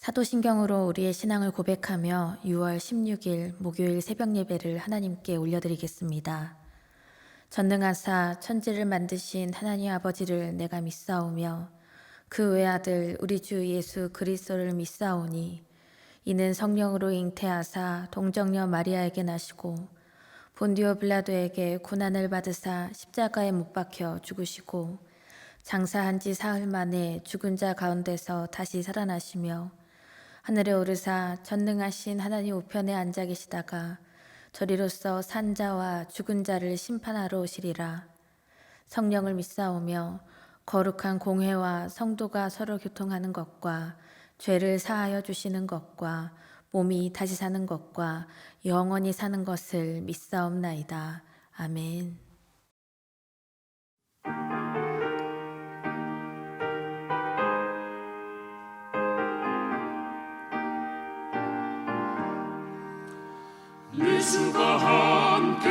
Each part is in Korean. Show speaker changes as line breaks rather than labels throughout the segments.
사도신경으로 우리의 신앙을 고백하며 6월 16일 목요일 새벽 예배를 하나님께 올려드리겠습니다. 전능하사 천지를 만드신 하나님 아버지를 내가 믿사오며 그 외아들 우리 주 예수 그리스도를 믿사오니 이는 성령으로 잉태하사 동정녀 마리아에게 나시고 본디오 빌라도에게 고난을 받으사 십자가에 못 박혀 죽으시고 장사한 지 사흘 만에 죽은 자 가운데서 다시 살아나시며 하늘에 오르사 전능하신 하나님 우편에 앉아 계시다가 저리로서 산 자와 죽은 자를 심판하러 오시리라. 성령을 믿사오며 거룩한 공회와 성도가 서로 교통하는 것과 죄를 사하여 주시는 것과 몸이 다시 사는 것과 영원히 사는 것을 믿사옵나이다. 아멘.
예수가 함께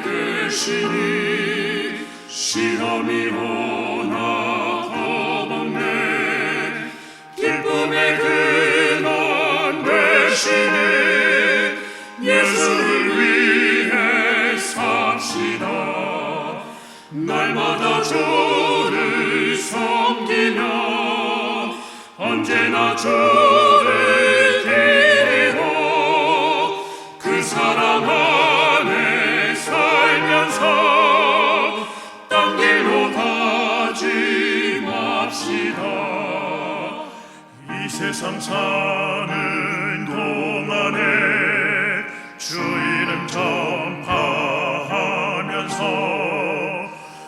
계시니 시험이 오나 겁없네. 기쁨의 근원 되시니 예수를 위해 삽시다. 날마다 주를 섬기며 언제나 주를 기리고 그 사랑 안에 살면서 딴 길로 가지 맙시다. 이 세상 사는 동안에 주 이름 전파하면서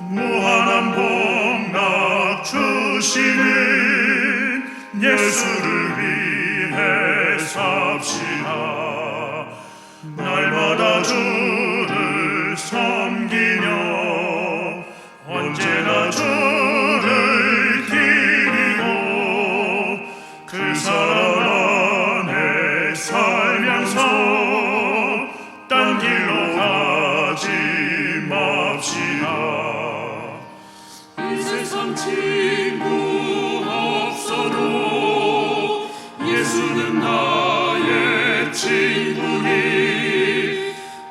무한한 복락 주시는 예수를 위해 삽시다. 날마다 주를 섬기며 언제나 주를 기리고 그 사랑 안에 살면서 딴 길로 가지 맙시다. 이 세상 친구 없어도 예수는 나의 친구니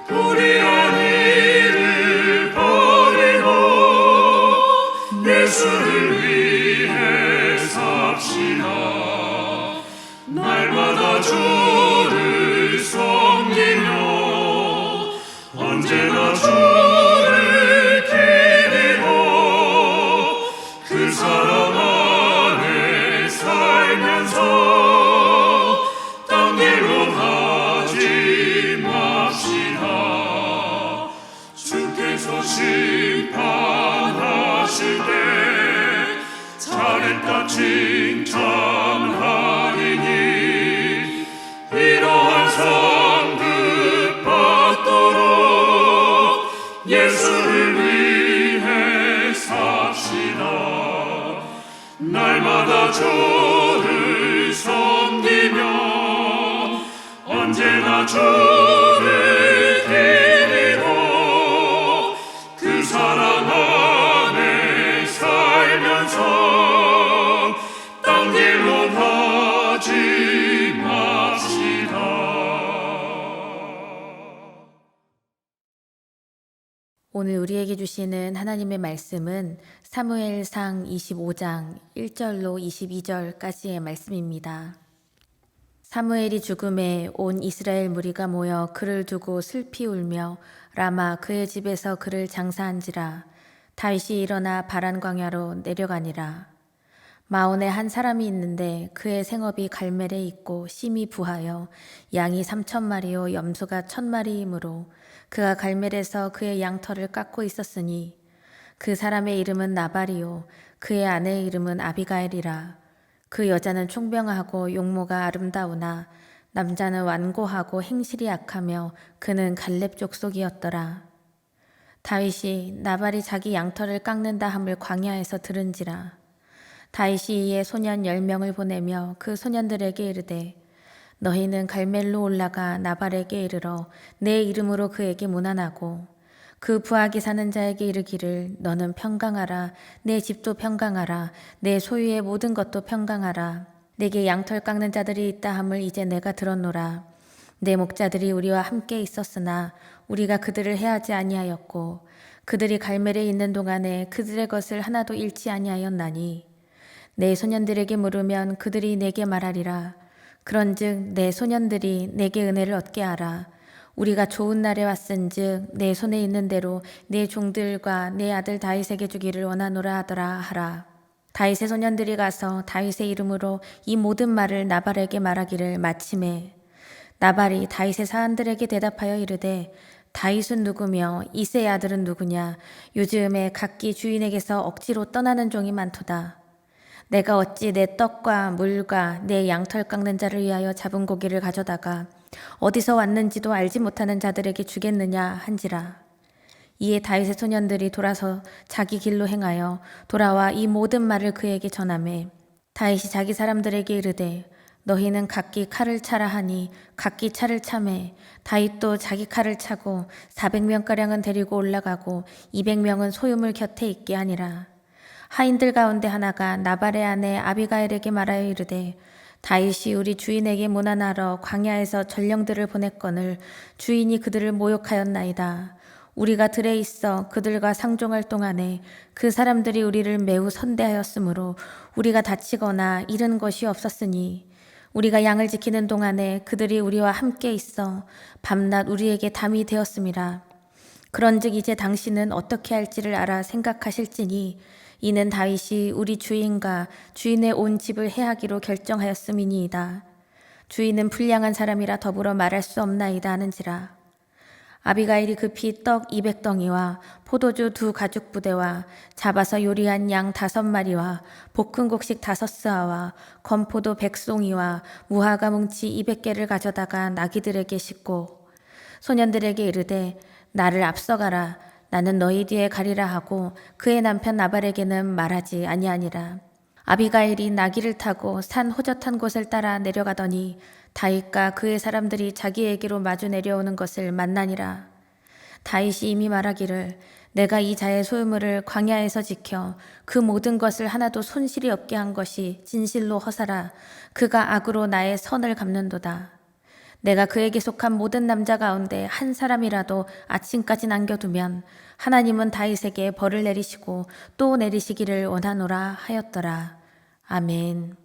불의한 일을 버리고 예수를 위해 삽시다. 날마다 주를 섬기며 언제나 주를 기리고 그 사랑 안에 살면서 딴 길로 가지 맙시다. 주께서 심판하실 때 잘했다 칭찬하리니 이러한 상급 받도록 예수를 위해 삽시다. 날마다 주를 섬기며 언제나 주를 기리고 그 사랑 안에 살면서 딴 길로 가지 맙시다.
오늘 우리에게 주시는 하나님의 말씀은 사무엘상 25장 1절로 22절까지의 말씀입니다. 사무엘이 죽음에 온 이스라엘 무리가 모여 그를 두고 슬피 울며 라마 그의 집에서 그를 장사한지라. 다윗이 일어나 바란 광야로 내려가니라. 마온에 한 사람이 있는데 그의 생업이 갈멜에 있고 심히 부하여 양이 3,000마리요 염소가 1,000마리이므로 그가 갈멜에서 그의 양털을 깎고 있었으니 그 사람의 이름은 나발이요 그의 아내의 이름은 아비가일이라. 그 여자는 총명하고 용모가 아름다우나 남자는 완고하고 행실이 악하며 그는 갈렙 족속이었더라. 다윗이 나발이 자기 양털을 깎는다 함을 광야에서 들은지라. 다윗이 이에 소년 10명을 보내며 그 소년들에게 이르되 너희는 갈멜로 올라가 나발에게 이르러 내 이름으로 그에게 문안하고 그 부하기 사는 자에게 이르기를 너는 평강하라 내 집도 평강하라 내 소유의 모든 것도 평강하라 내게 양털 깎는 자들이 있다 함을 이제 내가 들었노라. 내 목자들이 우리와 함께 있었으나 우리가 그들을 해하지 아니하였고 그들이 갈멜에 있는 동안에 그들의 것을 하나도 잃지 아니하였나니 내 소년들에게 물으면 그들이 내게 말하리라. 그런즉 내 소년들이 내게 은혜를 얻게 하라. 우리가 좋은 날에 왔은즉 내 손에 있는 대로 내 종들과 내 아들 다윗에게 주기를 원하노라 하더라 하라. 다윗의 소년들이 가서 다윗의 이름으로 이 모든 말을 나발에게 말하기를 마침에 나발이 다윗의 사람들에게 대답하여 이르되 다윗은 누구며 이새의 아들은 누구냐? 요즘에 각기 주인에게서 억지로 떠나는 종이 많도다. 내가 어찌 내 떡과 물과 내 양털 깎는 자를 위하여 잡은 고기를 가져다가 어디서 왔는지도 알지 못하는 자들에게 주겠느냐 한지라. 이에 다윗의 소년들이 돌아서 자기 길로 행하여 돌아와 이 모든 말을 그에게 전하매 다윗이 자기 사람들에게 이르되 너희는 각기 칼을 차라 하니 각기 차를 차매 다윗도 자기 칼을 차고 400명가량은 데리고 올라가고 200명은 소유물 곁에 있게 하니라. 하인들 가운데 하나가 나발의 아내 아비가일에게 말하여 이르되 다윗이 우리 주인에게 문안하러 광야에서 전령들을 보냈거늘 주인이 그들을 모욕하였나이다. 우리가 들에 있어 그들과 상종할 동안에 그 사람들이 우리를 매우 선대하였으므로 우리가 다치거나 잃은 것이 없었으니 우리가 양을 지키는 동안에 그들이 우리와 함께 있어 밤낮 우리에게 담이 되었음이라. 그런즉 이제 당신은 어떻게 할지를 알아 생각하실지니 이는 다윗이 우리 주인과 주인의 온 집을 해하기로 결정하였음이니이다. 주인은 불량한 사람이라 더불어 말할 수 없나이다 하는지라. 아비가일이 급히 떡 200덩이와 포도주 2가죽부대와 잡아서 요리한 양 5마리와 볶은 곡식 5스아와 건포도 100송이와 무화과 뭉치 200개를 가져다가 나귀들에게 싣고 소년들에게 이르되 나를 앞서가라. 나는 너희 뒤에 가리라 하고 그의 남편 나발에게는 말하지 아니하니라. 아비가일이 나귀를 타고 산 호젓한 곳을 따라 내려가더니 다윗과 그의 사람들이 자기에게로 마주 내려오는 것을 만나니라. 다윗이 이미 말하기를 내가 이 자의 소유물을 광야에서 지켜 그 모든 것을 하나도 손실이 없게 한 것이 진실로 허사라. 그가 악으로 나의 선을 갚는도다. 내가 그에게 속한 모든 남자 가운데 한 사람이라도 아침까지 남겨두면 하나님은 다윗에게 벌을 내리시고 또 내리시기를 원하노라 하였더라. 아멘.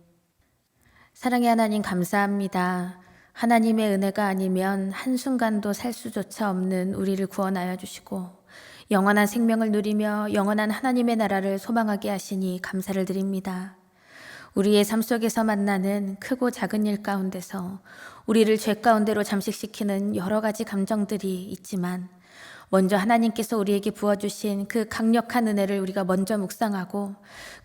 사랑의 하나님 감사합니다. 하나님의 은혜가 아니면 한순간도 살 수조차 없는 우리를 구원하여 주시고 영원한 생명을 누리며 영원한 하나님의 나라를 소망하게 하시니 감사를 드립니다. 우리의 삶 속에서 만나는 크고 작은 일 가운데서 우리를 죄 가운데로 잠식시키는 여러 가지 감정들이 있지만 먼저 하나님께서 우리에게 부어주신 그 강력한 은혜를 우리가 먼저 묵상하고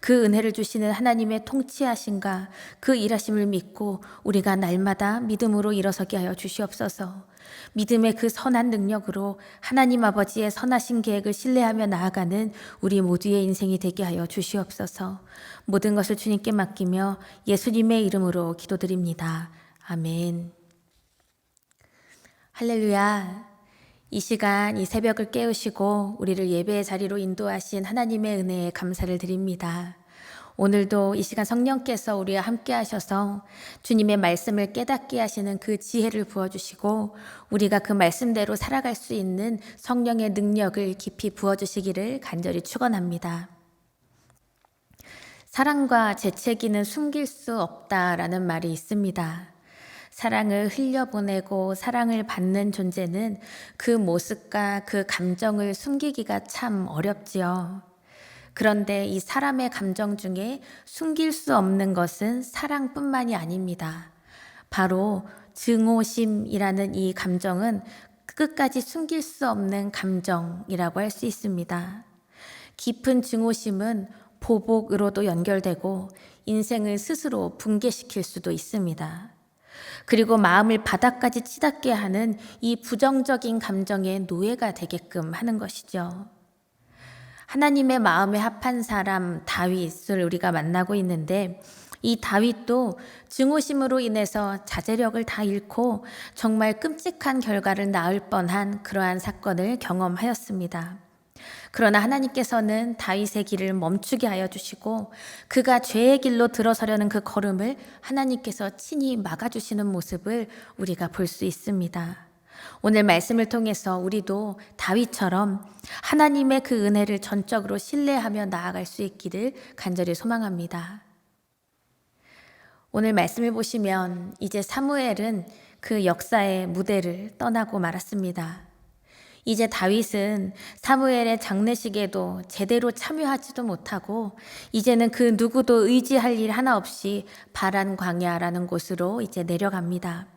그 은혜를 주시는 하나님의 통치하심과 그 일하심을 믿고 우리가 날마다 믿음으로 일어서게 하여 주시옵소서. 믿음의 그 선한 능력으로 하나님 아버지의 선하신 계획을 신뢰하며 나아가는 우리 모두의 인생이 되게 하여 주시옵소서. 모든 것을 주님께 맡기며 예수님의 이름으로 기도드립니다. 아멘. 할렐루야. 이 시간 이 새벽을 깨우시고 우리를 예배의 자리로 인도하신 하나님의 은혜에 감사를 드립니다. 오늘도 이 시간 성령께서 우리와 함께 하셔서 주님의 말씀을 깨닫게 하시는 그 지혜를 부어주시고 우리가 그 말씀대로 살아갈 수 있는 성령의 능력을 깊이 부어주시기를 간절히 축원합니다. 사랑과 재채기는 숨길 수 없다라는 말이 있습니다. 사랑을 흘려보내고 사랑을 받는 존재는 그 모습과 그 감정을 숨기기가 참 어렵지요. 그런데 이 사람의 감정 중에 숨길 수 없는 것은 사랑뿐만이 아닙니다. 바로 증오심이라는 이 감정은 끝까지 숨길 수 없는 감정이라고 할 수 있습니다. 깊은 증오심은 보복으로도 연결되고 인생을 스스로 붕괴시킬 수도 있습니다. 그리고 마음을 바닥까지 치닫게 하는 이 부정적인 감정의 노예가 되게끔 하는 것이죠. 하나님의 마음에 합한 사람 다윗을 우리가 만나고 있는데 이 다윗도 증오심으로 인해서 자제력을 다 잃고 정말 끔찍한 결과를 낳을 뻔한 그러한 사건을 경험하였습니다. 그러나 하나님께서는 다윗의 길을 멈추게 하여 주시고 그가 죄의 길로 들어서려는 그 걸음을 하나님께서 친히 막아주시는 모습을 우리가 볼 수 있습니다. 오늘 말씀을 통해서 우리도 다윗처럼 하나님의 그 은혜를 전적으로 신뢰하며 나아갈 수 있기를 간절히 소망합니다. 오늘 말씀을 보시면 이제 사무엘은 그 역사의 무대를 떠나고 말았습니다. 이제 다윗은 사무엘의 장례식에도 제대로 참여하지도 못하고 이제는 그 누구도 의지할 일 하나 없이 바란 광야라는 곳으로 이제 내려갑니다.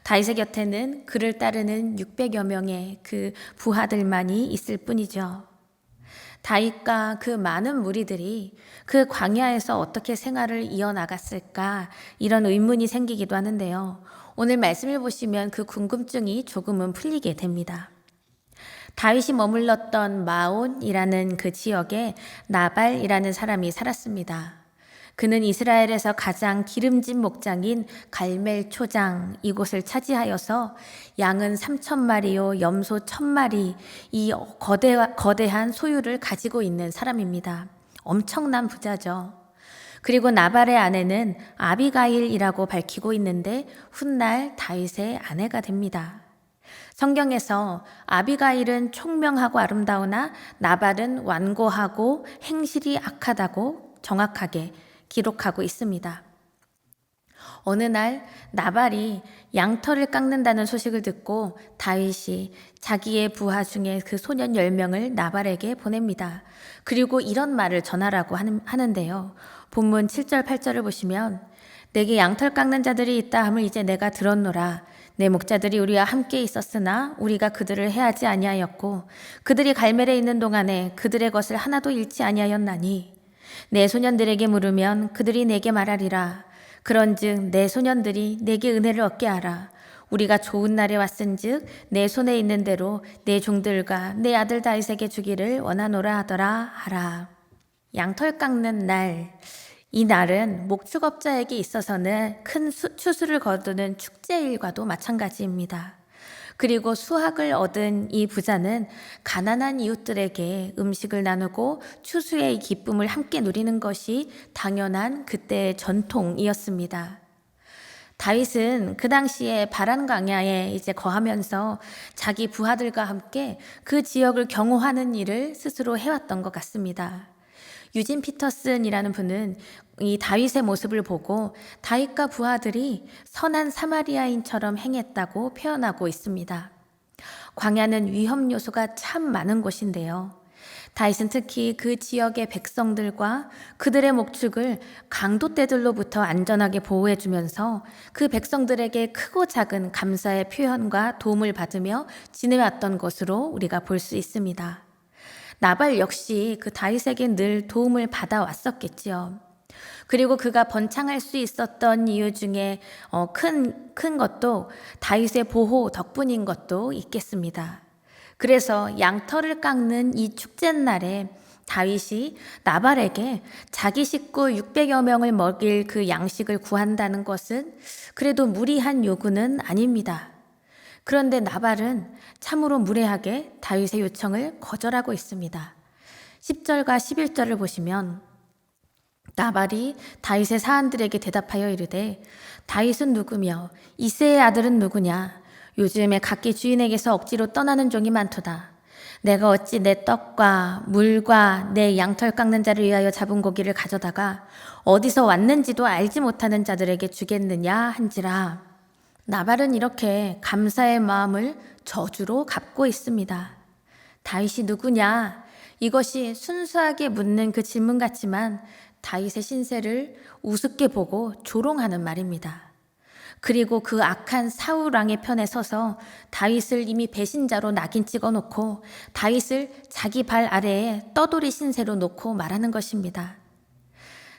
다윗의 곁에는 그를 따르는 600여 명의 그 부하들만이 있을 뿐이죠. 다윗과 그 많은 무리들이 그 광야에서 어떻게 생활을 이어나갔을까 이런 의문이 생기기도 하는데요. 오늘 말씀을 보시면 그 궁금증이 조금은 풀리게 됩니다. 다윗이 머물렀던 마온이라는 그 지역에 나발이라는 사람이 살았습니다. 그는 이스라엘에서 가장 기름진 목장인 갈멜 초장 이곳을 차지하여서 양은 3,000마리요 염소 1,000마리 이 거대한 소유를 가지고 있는 사람입니다. 엄청난 부자죠. 그리고 나발의 아내는 아비가일이라고 밝히고 있는데 훗날 다윗의 아내가 됩니다. 성경에서 아비가일은 총명하고 아름다우나 나발은 완고하고 행실이 악하다고 정확하게 기록하고 있습니다. 어느 날 나발이 양털을 깎는다는 소식을 듣고 다윗이 자기의 부하 중에 그 소년 10명을 나발에게 보냅니다. 그리고 이런 말을 전하라고 하는데요. 본문 7절 8절을 보시면 내게 양털 깎는 자들이 있다 함을 이제 내가 들었노라. 내 목자들이 우리와 함께 있었으나 우리가 그들을 해하지 아니하였고 그들이 갈멜에 있는 동안에 그들의 것을 하나도 잃지 아니하였나니 내 소년들에게 물으면 그들이 내게 말하리라. 그런즉 내 소년들이 내게 은혜를 얻게 하라. 우리가 좋은 날에 왔은즉 내 손에 있는 대로 내 종들과 내 아들 다윗에게 주기를 원하노라 하더라 하라. 양털 깎는 날, 이 날은 목축업자에게 있어서는 큰 추수를 거두는 축제일과도 마찬가지입니다. 그리고 수확을 얻은 이 부자는 가난한 이웃들에게 음식을 나누고 추수의 기쁨을 함께 누리는 것이 당연한 그때의 전통이었습니다. 다윗은 그 당시에 바란 광야에 이제 거하면서 자기 부하들과 함께 그 지역을 경호하는 일을 스스로 해왔던 것 같습니다. 유진 피터슨이라는 분은 이 다윗의 모습을 보고 다윗과 부하들이 선한 사마리아인처럼 행했다고 표현하고 있습니다. 광야는 위험 요소가 참 많은 곳인데요. 다윗은 특히 그 지역의 백성들과 그들의 목축을 강도떼들로부터 안전하게 보호해주면서 그 백성들에게 크고 작은 감사의 표현과 도움을 받으며 지내왔던 것으로 우리가 볼 수 있습니다. 나발 역시 그 다윗에게 늘 도움을 받아왔었겠지요. 그리고 그가 번창할 수 있었던 이유 중에 큰 것도 다윗의 보호 덕분인 것도 있겠습니다. 그래서 양털을 깎는 이 축제날에 다윗이 나발에게 자기 식구 600여 명을 먹일 그 양식을 구한다는 것은 그래도 무리한 요구는 아닙니다. 그런데 나발은 참으로 무례하게 다윗의 요청을 거절하고 있습니다. 10절과 11절을 보시면 나발이 다윗의 사한들에게 대답하여 이르되 다윗은 누구며 이새의 아들은 누구냐? 요즘에 각기 주인에게서 억지로 떠나는 종이 많도다. 내가 어찌 내 떡과 물과 내 양털 깎는 자를 위하여 잡은 고기를 가져다가 어디서 왔는지도 알지 못하는 자들에게 주겠느냐 한지라. 나발은 이렇게 감사의 마음을 저주로 갚고 있습니다. 다윗이 누구냐? 이것이 순수하게 묻는 그 질문 같지만 다윗의 신세를 우습게 보고 조롱하는 말입니다. 그리고 그 악한 사울 왕의 편에 서서 다윗을 이미 배신자로 낙인 찍어놓고 다윗을 자기 발 아래에 떠돌이 신세로 놓고 말하는 것입니다.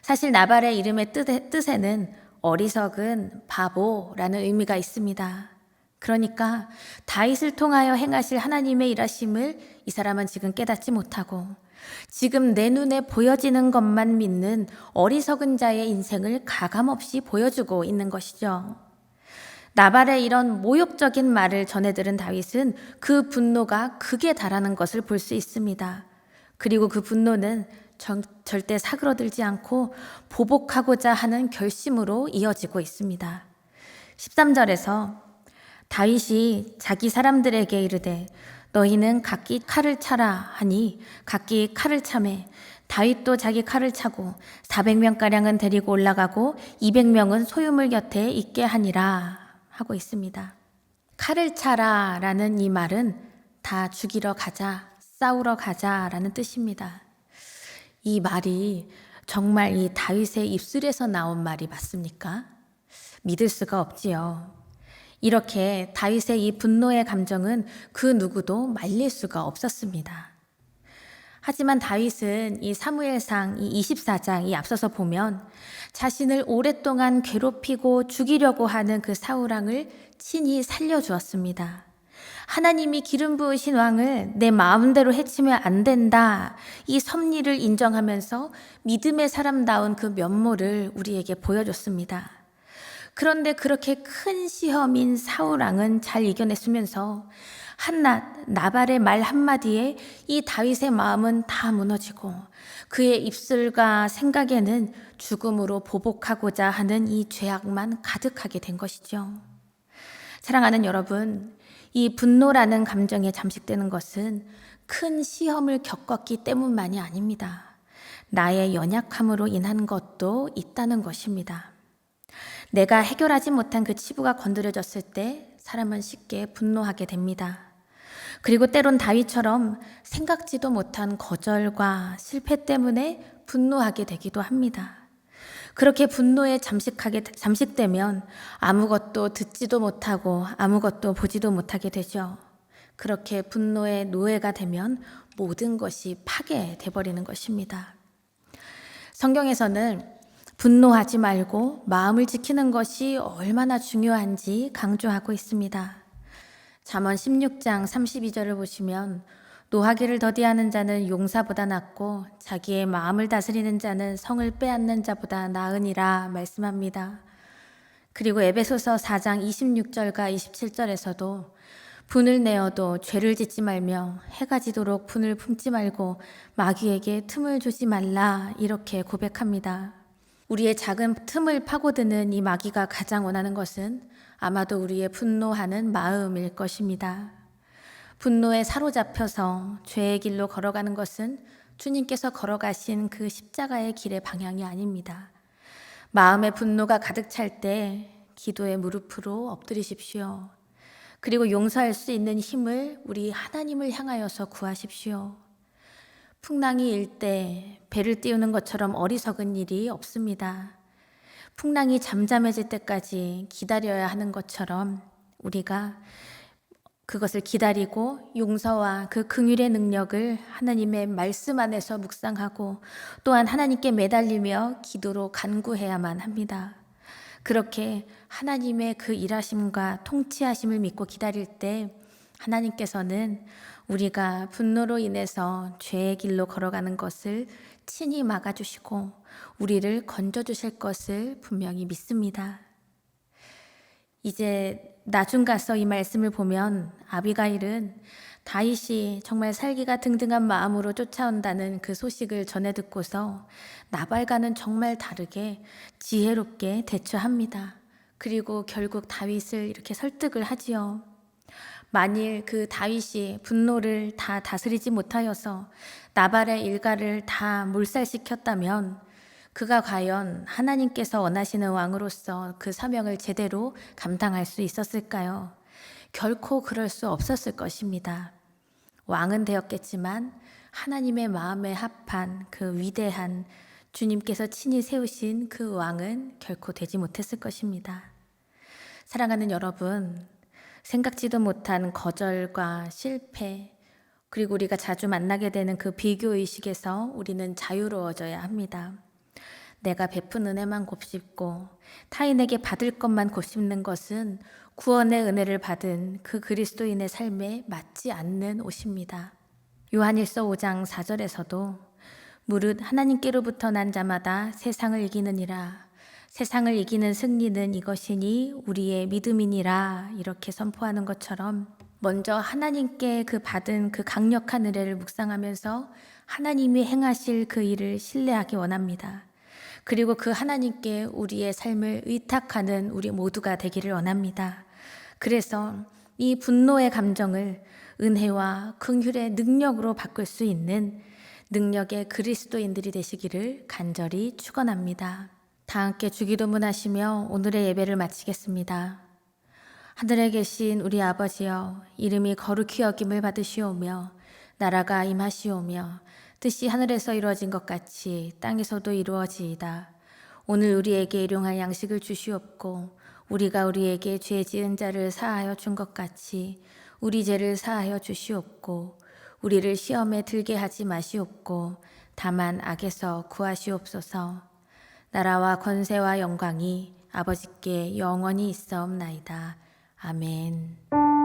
사실 나발의 이름의 뜻에는 어리석은 바보라는 의미가 있습니다. 그러니까 다윗을 통하여 행하실 하나님의 일하심을 이 사람은 지금 깨닫지 못하고 지금 내 눈에 보여지는 것만 믿는 어리석은 자의 인생을 가감없이 보여주고 있는 것이죠. 나발의 이런 모욕적인 말을 전해 들은 다윗은 그 분노가 극에 달하는 것을 볼 수 있습니다. 그리고 그 분노는 절대 사그러들지 않고 보복하고자 하는 결심으로 이어지고 있습니다. 13절에서 다윗이 자기 사람들에게 이르되 너희는 각기 칼을 차라 하니 각기 칼을 차매 다윗도 자기 칼을 차고 400명가량은 데리고 올라가고 200명은 소유물 곁에 있게 하니라 하고 있습니다. 칼을 차라 라는 이 말은 다 죽이러 가자, 싸우러 가자라는 뜻입니다. 이 말이 정말 이 다윗의 입술에서 나온 말이 맞습니까? 믿을 수가 없지요. 이렇게 다윗의 이 분노의 감정은 그 누구도 말릴 수가 없었습니다. 하지만 다윗은 이 사무엘상 이 24장 이 앞서서 보면 자신을 오랫동안 괴롭히고 죽이려고 하는 그 사울왕을 친히 살려주었습니다. 하나님이 기름 부으신 왕을 내 마음대로 해치면 안 된다. 이 섭리를 인정하면서 믿음의 사람다운 그 면모를 우리에게 보여줬습니다. 그런데 그렇게 큰 시험인 사울왕은 잘 이겨냈으면서 한낱 나발의 말 한마디에 이 다윗의 마음은 다 무너지고 그의 입술과 생각에는 죽음으로 보복하고자 하는 이 죄악만 가득하게 된 것이죠. 사랑하는 여러분, 이 분노라는 감정에 잠식되는 것은 큰 시험을 겪었기 때문만이 아닙니다. 나의 연약함으로 인한 것도 있다는 것입니다. 내가 해결하지 못한 그 치부가 건드려졌을 때 사람은 쉽게 분노하게 됩니다. 그리고 때론 다윗처럼 생각지도 못한 거절과 실패 때문에 분노하게 되기도 합니다. 그렇게 분노에 잠식되면 아무것도 듣지도 못하고 아무것도 보지도 못하게 되죠. 그렇게 분노의 노예가 되면 모든 것이 파괴돼 버리는 것입니다. 성경에서는 분노하지 말고 마음을 지키는 것이 얼마나 중요한지 강조하고 있습니다. 잠언 16장 32절을 보시면 노하기를 더디하는 자는 용사보다 낫고 자기의 마음을 다스리는 자는 성을 빼앗는 자보다 나으니라 말씀합니다. 그리고 에베소서 4장 26절과 27절에서도 분을 내어도 죄를 짓지 말며 해가 지도록 분을 품지 말고 마귀에게 틈을 주지 말라 이렇게 고백합니다. 우리의 작은 틈을 파고드는 이 마귀가 가장 원하는 것은 아마도 우리의 분노하는 마음일 것입니다. 분노에 사로잡혀서 죄의 길로 걸어가는 것은 주님께서 걸어가신 그 십자가의 길의 방향이 아닙니다. 마음의 분노가 가득 찰 때 기도의 무릎으로 엎드리십시오. 그리고 용서할 수 있는 힘을 우리 하나님을 향하여서 구하십시오. 풍랑이 일 때 배를 띄우는 것처럼 어리석은 일이 없습니다. 풍랑이 잠잠해질 때까지 기다려야 하는 것처럼 우리가 그것을 기다리고 용서와 그 긍휼의 능력을 하나님의 말씀 안에서 묵상하고 또한 하나님께 매달리며 기도로 간구해야만 합니다. 그렇게 하나님의 그 일하심과 통치하심을 믿고 기다릴 때 하나님께서는 우리가 분노로 인해서 죄의 길로 걸어가는 것을 친히 막아주시고 우리를 건져주실 것을 분명히 믿습니다. 이제 나중 가서 이 말씀을 보면 아비가일은 다윗이 정말 살기가 등등한 마음으로 쫓아온다는 그 소식을 전해 듣고서 나발과는 정말 다르게 지혜롭게 대처합니다. 그리고 결국 다윗을 이렇게 설득을 하지요. 만일 그 다윗이 분노를 다 다스리지 못하여서 나발의 일가를 다 몰살시켰다면 그가 과연 하나님께서 원하시는 왕으로서 그 사명을 제대로 감당할 수 있었을까요? 결코 그럴 수 없었을 것입니다. 왕은 되었겠지만 하나님의 마음에 합한 그 위대한 주님께서 친히 세우신 그 왕은 결코 되지 못했을 것입니다. 사랑하는 여러분, 생각지도 못한 거절과 실패, 그리고 우리가 자주 만나게 되는 그 비교의식에서 우리는 자유로워져야 합니다. 내가 베푼 은혜만 곱씹고 타인에게 받을 것만 곱씹는 것은 구원의 은혜를 받은 그 그리스도인의 삶에 맞지 않는 옷입니다. 요한일서 5장 4절에서도 무릇 하나님께로부터 난 자마다 세상을 이기느니라 세상을 이기는 승리는 이것이니 우리의 믿음이니라 이렇게 선포하는 것처럼 먼저 하나님께 받은 그 강력한 은혜를 묵상하면서 하나님이 행하실 그 일을 신뢰하기 원합니다. 그리고 그 하나님께 우리의 삶을 의탁하는 우리 모두가 되기를 원합니다. 그래서 이 분노의 감정을 은혜와 긍휼의 능력으로 바꿀 수 있는 능력의 그리스도인들이 되시기를 간절히 축원합니다. 다 함께 주기도문 하시며 오늘의 예배를 마치겠습니다. 하늘에 계신 우리 아버지여, 이름이 거룩히 여김을 받으시오며 나라가 임하시오며 뜻이 하늘에서 이루어진 것 같이 땅에서도 이루어지이다. 오늘 우리에게 일용할 양식을 주시옵고 우리가 우리에게 죄 지은 자를 사하여 준 것 같이 우리 죄를 사하여 주시옵고 우리를 시험에 들게 하지 마시옵고 다만 악에서 구하시옵소서. 나라와 권세와 영광이 아버지께 영원히 있사옵나이다. 아멘.